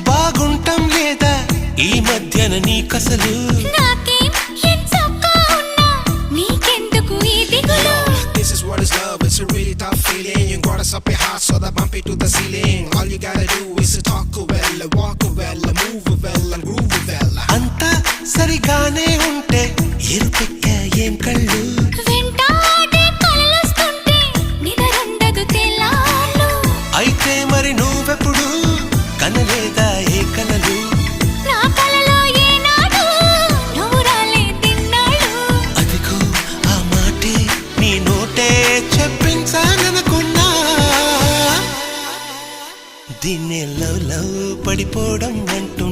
బాగుంటాం లేదా ఈ మధ్యన నీకసలు This is what is love, it's a really tough feeling. You got us up your heart so that bump it to the ceiling. All you gotta do is to talk well, walk well, move well and groove well. అంతా సరిగానే ఉంటే ఎరుపెక్క ఏం కళ్ళు అయితే మరి నువ్వెప్పుడు కనలేదా ఏ కలలు అదిగో ఆ మాటే నీ నోటే చెప్పించాలనుకున్నా దీన్నే లవ్ లవ్ పడిపోవడం అంటున్నా